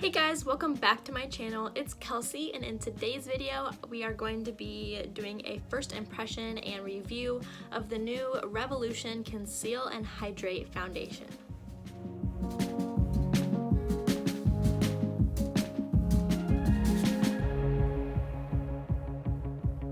Hey guys, welcome back to my channel. It's Kelsey, and in today's video we are going to be doing a first impression and review of the new Revolution Conceal and Hydrate foundation.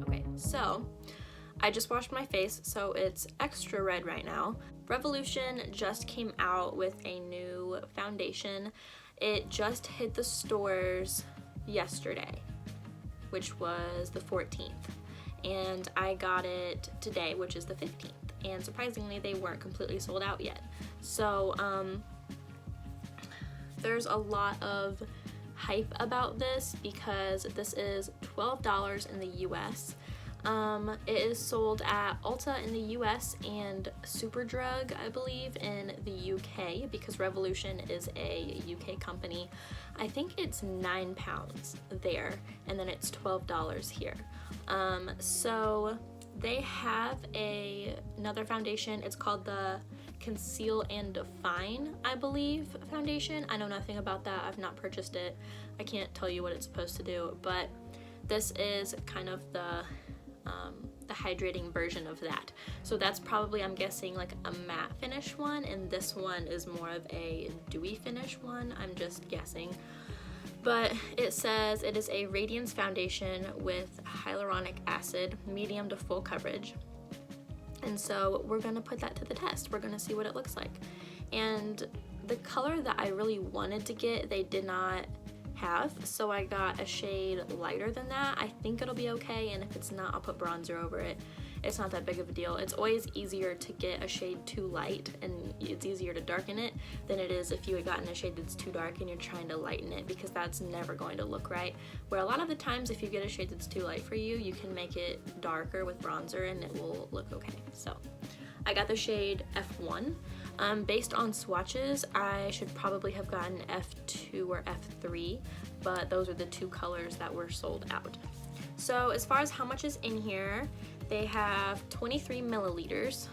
Okay, so I just washed my face, so it's extra red right now. Revolution just came out with a new foundation. It just hit the stores yesterday, which was the 14th, and I got it today, which is the 15th, and surprisingly they weren't completely sold out yet. So there's a lot of hype about this because this is $12 in the US. It is sold at Ulta in the US and Superdrug, I believe, in the UK, because Revolution is a UK company. I think it's £9 there, and then it's $12 here. So they have another foundation. It's called the Conceal and Define, I believe, foundation. I know nothing about that. I've not purchased it. I can't tell you what it's supposed to do, but this is kind of the hydrating version of that. So that's probably, I'm guessing, like a matte finish one, and this one is more of a dewy finish one. I'm just guessing. But it says it is a radiance foundation with hyaluronic acid, medium to full coverage. And so we're gonna put that to the test. We're gonna see what it looks like. And the color that I really wanted to get, they did not have, so I got a shade lighter than that. I think it'll be okay, and if it's not, I'll put bronzer over it. It's not that big of a deal. It's always easier to get a shade too light, and it's easier to darken it than it is if you had gotten a shade that's too dark and you're trying to lighten it, because that's never going to look right. Where a lot of the times, if you get a shade that's too light for you, you can make it darker with bronzer and it will look okay. So I got the shade F1. Based on swatches, I should probably have gotten F2 or F3, but those are the two colors that were sold out. So as far as how much is in here, they have 23 milliliters.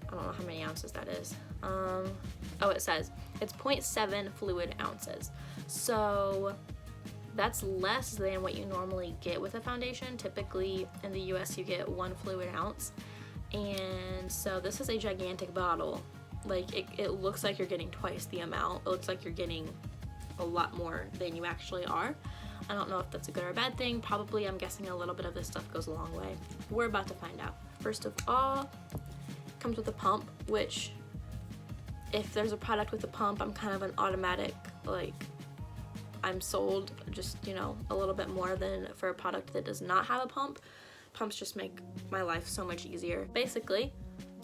I don't know how many ounces that is. Oh, it says it's 0.7 fluid ounces. So that's less than what you normally get with a foundation. Typically in the US you get 1 fluid ounce. And so this is a gigantic bottle. Like it looks like you're getting twice the amount. It looks like you're getting a lot more than you actually are. I don't know if that's a good or a bad thing. Probably, I'm guessing a little bit of this stuff goes a long way. We're about to find out. First of all, it comes with a pump, which if there's a product with a pump, I'm kind of an automatic, like, I'm sold just, you know, a little bit more than for a product that does not have a pump. Pumps just make my life so much easier. Basically,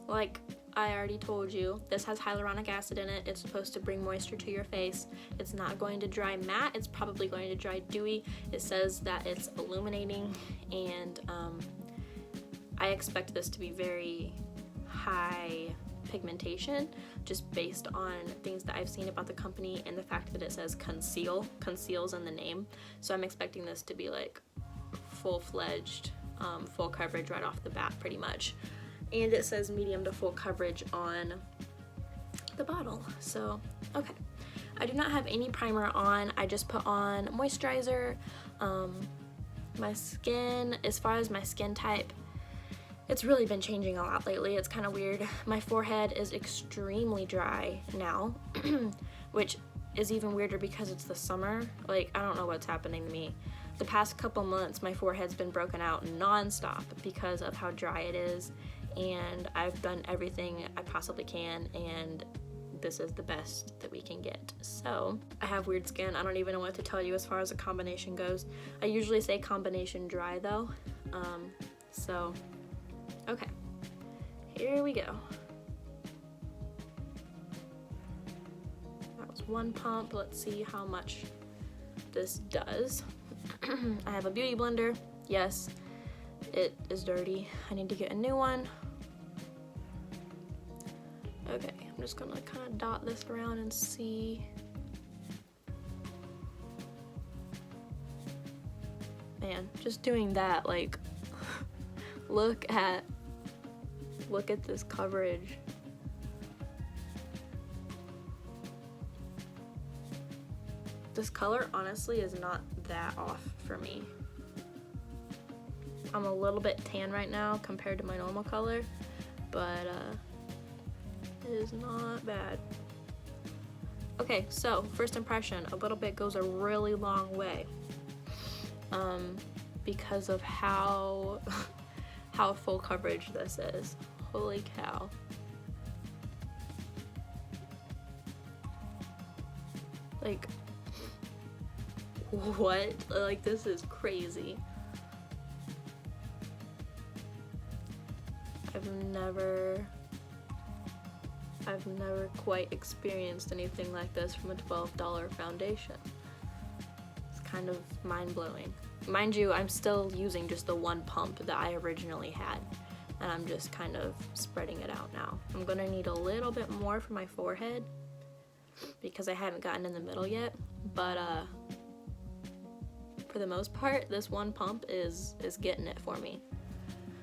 like I already told you, this has hyaluronic acid in it. It's supposed to bring moisture to your face. It's not going to dry matte. It's probably going to dry dewy. It says that it's illuminating, and I expect this to be very high pigmentation, just based on things that I've seen about the company and the fact that it says conceals in the name. So I'm expecting this to be like full-fledged, full coverage right off the bat, pretty much. And it says medium to full coverage on the bottle. So, okay. I do not have any primer on. I just put on moisturizer. My skin, as far as my skin type, it's really been changing a lot lately. It's kind of weird. My forehead is extremely dry now, which is even weirder because it's the summer. Like, I don't know what's happening to me. The past couple months, my forehead's been broken out non-stop because of how dry it is, and I've done everything I possibly can, and this is the best that we can get. So, I have weird skin. I don't even know what to tell you as far as a combination goes. I usually say combination dry though. So, okay. Here we go. That was one pump. Let's see how much this does. I have a beauty blender. Yes, it is dirty. I need to get a new one. Okay, I'm just gonna kind of dot this around and see. Man, just doing that, like, look at this coverage. This color honestly is not that off for me. I'm a little bit tan right now compared to my normal color, but it is not bad. Okay, so first impression, a little bit goes a really long way, because of how how full coverage this is. Holy cow. Like, what? Like, this is crazy. I've never quite experienced anything like this from a $12 foundation. It's kind of mind-blowing. Mind you, I'm still using just the one pump that I originally had, and I'm just kind of spreading it out now. I'm gonna need a little bit more for my forehead because I haven't gotten in the middle yet, but for the most part, this one pump is getting it for me.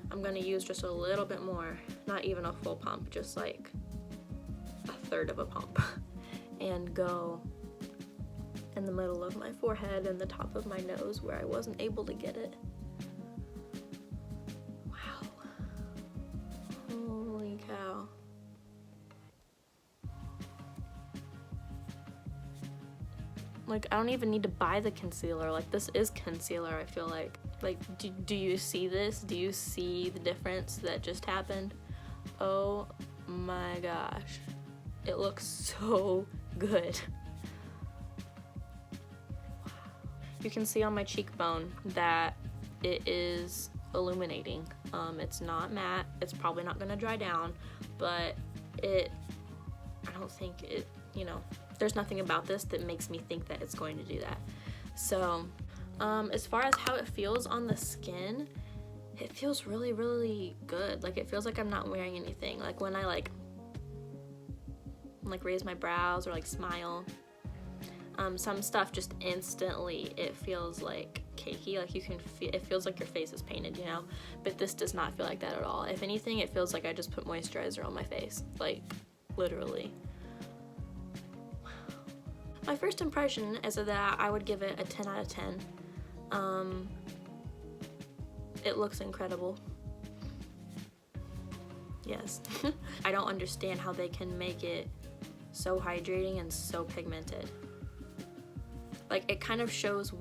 I'm gonna use just a little bit more, not even a full pump, just like a third of a pump, and go in the middle of my forehead and the top of my nose where I wasn't able to get it. Wow. Holy cow. Like, I don't even need to buy the concealer. Like, this is concealer, I feel like. Like, do you see this? Do you see the difference that just happened? Oh my gosh. It looks so good. You can see on my cheekbone that it is illuminating. It's not matte. It's probably not gonna dry down, but I don't think it, you know, there's nothing about this that makes me think that it's going to do that. So, as far as how it feels on the skin, it feels really, really good. Like, it feels like I'm not wearing anything. Like, when I like raise my brows or like smile, some stuff just instantly, it feels like cakey. Like, you can feel, it feels like your face is painted, you know? But this does not feel like that at all. If anything, it feels like I just put moisturizer on my face. Like, literally. My first impression is that I would give it a 10 out of 10. It looks incredible. Yes. I don't understand how they can make it so hydrating and so pigmented. Like, it kind of shows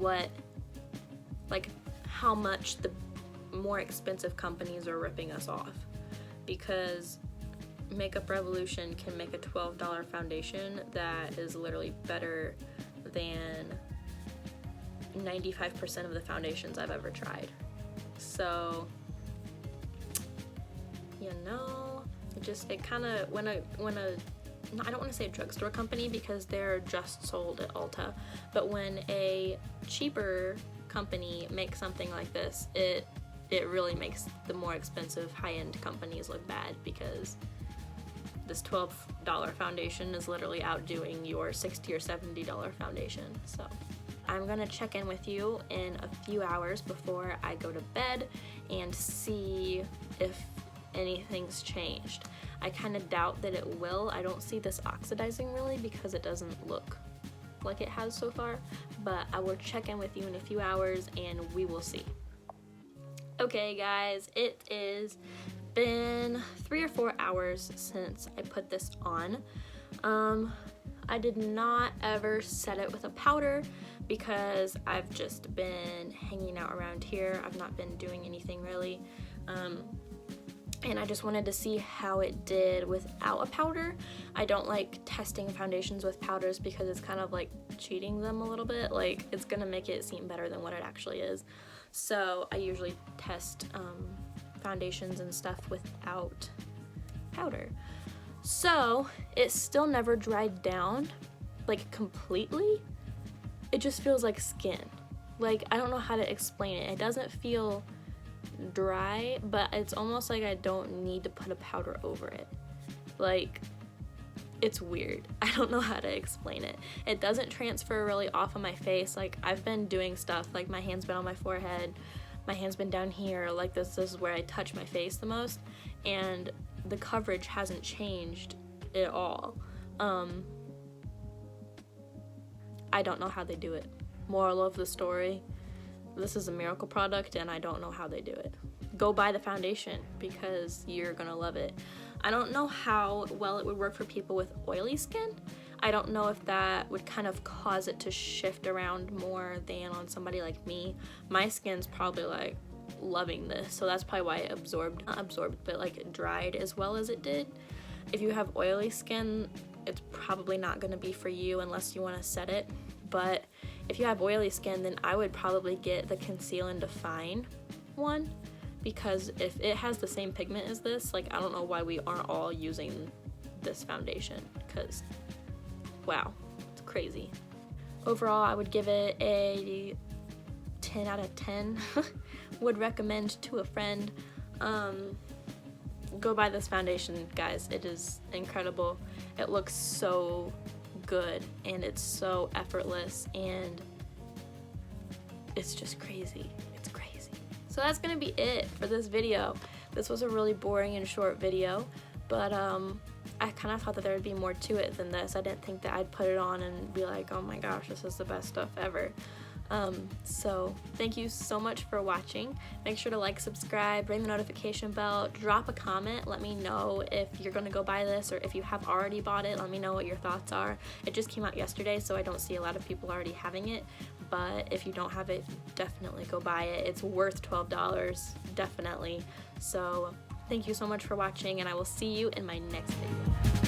how much the more expensive companies are ripping us off, because Makeup Revolution can make a $12 foundation that is literally better than 95% of the foundations I've ever tried. So, you know, it kind of, when I don't want to say a drugstore company because they're just sold at Ulta, but when a cheaper company makes something like this, it really makes the more expensive high-end companies look bad, because this $12 foundation is literally outdoing your $60 or $70 foundation. So I'm gonna check in with you in a few hours before I go to bed and see if anything's changed. I kind of doubt that it will. I don't see this oxidizing really because it doesn't look like it has so far, but I will check in with you in a few hours and we will see. Okay guys, it is been 3 or 4 hours since I put this on. I did not ever set it with a powder because I've just been hanging out around here. I've not been doing anything really. And I just wanted to see how it did without a powder. I don't like testing foundations with powders because it's kind of like cheating them a little bit. Like, it's gonna make it seem better than what it actually is. So I usually test foundations and stuff without powder. So it still never dried down, like, completely. It just feels like skin. Like, I don't know how to explain it. It doesn't feel dry, but it's almost like I don't need to put a powder over it. Like, it's weird. I don't know how to explain it. It doesn't transfer really off of my face. Like, I've been doing stuff, like my hand's been on my forehead, my hand's been down here, like this is where I touch my face the most, and the coverage hasn't I don't know how they do it. Moral of the story, this is a miracle product and I don't know how they do it. Go buy the foundation because you're gonna love it. I don't know how well it would work for people with oily skin. I don't know if that would kind of cause it to shift around more than on somebody like me. My skin's probably like loving this, so that's probably why it not absorbed, but like it dried as well as it did. If you have oily skin, it's probably not gonna be for you unless you wanna set it. But if you have oily skin, then I would probably get the Conceal and Define one, because if it has the same pigment as this, like I don't know why we aren't all using this foundation, because wow, it's crazy. Overall, I would give it a 10 out of 10. Would recommend to a friend. Go buy this foundation, guys. It is incredible. It looks so good and it's so effortless and it's just crazy. It's crazy. So that's gonna be it for this video. This was a really boring and short video, but I kind of thought that there would be more to it than this. I didn't think that I'd put it on and be like, oh my gosh, this is the best stuff ever. So thank you so much for watching. Make sure to like, subscribe, ring the notification bell, drop a comment, let me know if you're gonna go buy this or if you have already bought it. Let me know what your thoughts are. It just came out yesterday, so I don't see a lot of people already having it, but if you don't have it, definitely go buy it. It's worth $12, definitely. So thank you so much for watching, and I will see you in my next video.